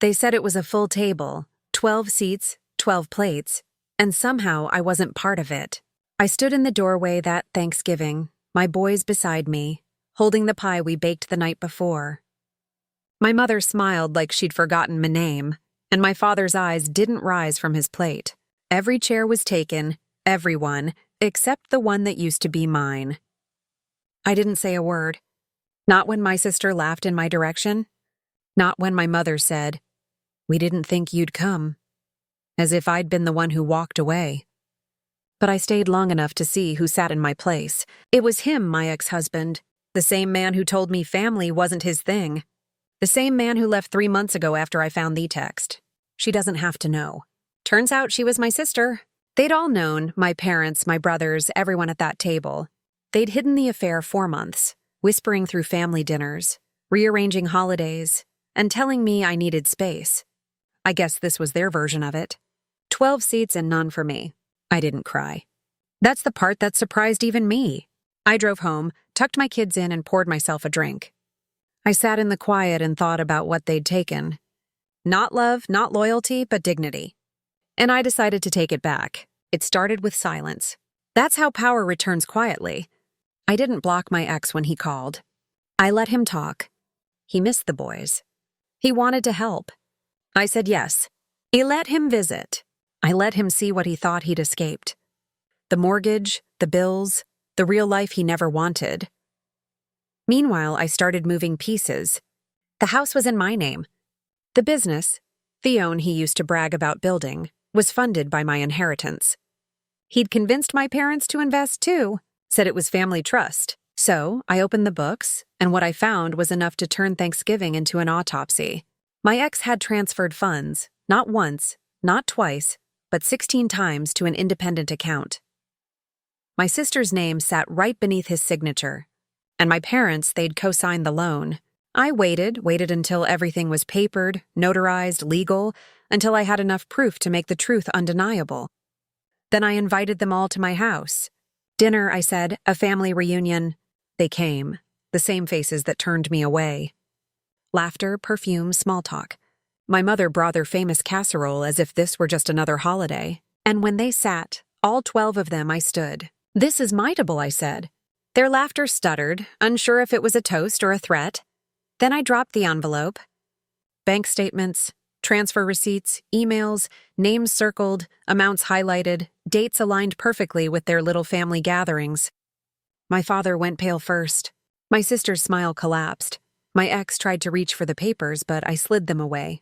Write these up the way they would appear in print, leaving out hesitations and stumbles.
They said it was a full table, 12 seats, 12 plates, and somehow I wasn't part of it. I stood in the doorway that Thanksgiving, my boys beside me, holding the pie we baked the night before. My mother smiled like she'd forgotten my name, and my father's eyes didn't rise from his plate. Every chair was taken, everyone, except the one that used to be mine. I didn't say a word. Not when my sister laughed in my direction. Not when my mother said, "We didn't think you'd come," as if I'd been the one who walked away. But I stayed long enough to see who sat in my place. It was him, my ex-husband, the same man who told me family wasn't his thing. The same man who left 3 months ago after I found the text. She doesn't have to know. Turns out she was my sister. They'd all known, my parents, my brothers, everyone at that table. They'd hidden the affair 4 months, whispering through family dinners, rearranging holidays, and telling me I needed space. I guess this was their version of it. 12 seats and none for me. I didn't cry. That's the part that surprised even me. I drove home, tucked my kids in, and poured myself a drink. I sat in the quiet and thought about what they'd taken. Not love, not loyalty, but dignity. And I decided to take it back. It started with silence. That's how power returns quietly. I didn't block my ex when he called. I let him talk. He missed the boys. He wanted to help. I said yes. I let him visit. I let him see what he thought he'd escaped. The mortgage, the bills, the real life he never wanted. Meanwhile, I started moving pieces. The house was in my name. The business, the own he used to brag about building, was funded by my inheritance. He'd convinced my parents to invest too, said it was family trust. So I opened the books, and what I found was enough to turn Thanksgiving into an autopsy. My ex had transferred funds, not once, not twice, but 16 times to an independent account. My sister's name sat right beneath his signature, and my parents, they'd co-signed the loan. I waited until everything was papered, notarized, legal, until I had enough proof to make the truth undeniable. Then I invited them all to my house. Dinner, I said, a family reunion. They came, the same faces that turned me away. Laughter, perfume, small talk. My mother brought their famous casserole as if this were just another holiday. And when they sat, all 12 of them, I stood. "This is my table," I said. Their laughter stuttered, unsure if it was a toast or a threat. Then I dropped the envelope. Bank statements, transfer receipts, emails, names circled, amounts highlighted, dates aligned perfectly with their little family gatherings. My father went pale first. My sister's smile collapsed. My ex tried to reach for the papers, but I slid them away.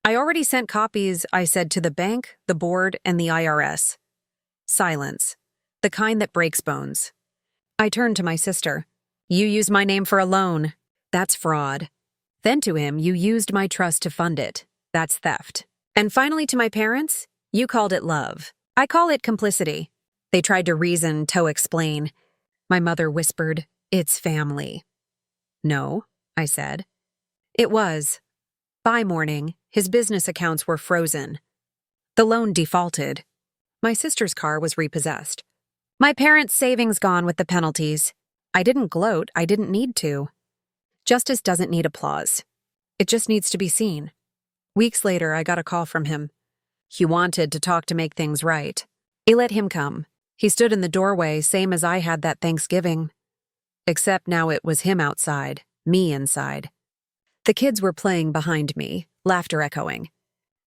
"I already sent copies," I said, "to the bank, the board, and the IRS. Silence. The kind that breaks bones. I turned to my sister. "You used my name for a loan. That's fraud. Then to him, you used my trust to fund it. That's theft. And finally to my parents, you called it love. I call it complicity." They tried to reason, to explain. My mother whispered, "It's family." "No," I said. It was. By morning, his business accounts were frozen. The loan defaulted. My sister's car was repossessed. My parents' savings gone with the penalties. I didn't gloat, I didn't need to. Justice doesn't need applause. It just needs to be seen. Weeks later, I got a call from him. He wanted to talk to make things right. I let him come. He stood in the doorway, same as I had that Thanksgiving. Except now it was him outside, me inside. The kids were playing behind me, laughter echoing.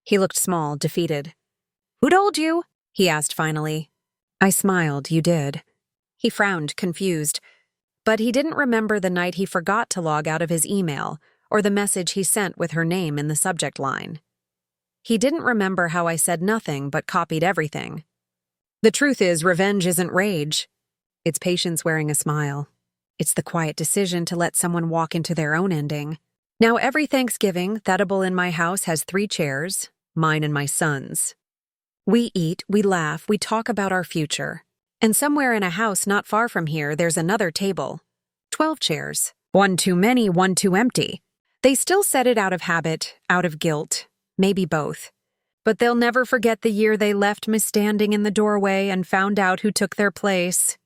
He looked small, defeated. "Who told you?" he asked finally. I smiled, "You did." He frowned, confused. But he didn't remember the night he forgot to log out of his email or the message he sent with her name in the subject line. He didn't remember how I said nothing but copied everything. The truth is, revenge isn't rage. It's patience wearing a smile. It's the quiet decision to let someone walk into their own ending. Now every Thanksgiving, that table in my house has 3 chairs, mine and my son's. We eat, we laugh, we talk about our future. And somewhere in a house not far from here, there's another table. 12 chairs. One too many, one too empty. They still set it out of habit, out of guilt, maybe both. But they'll never forget the year they left me standing in the doorway and found out who took their place.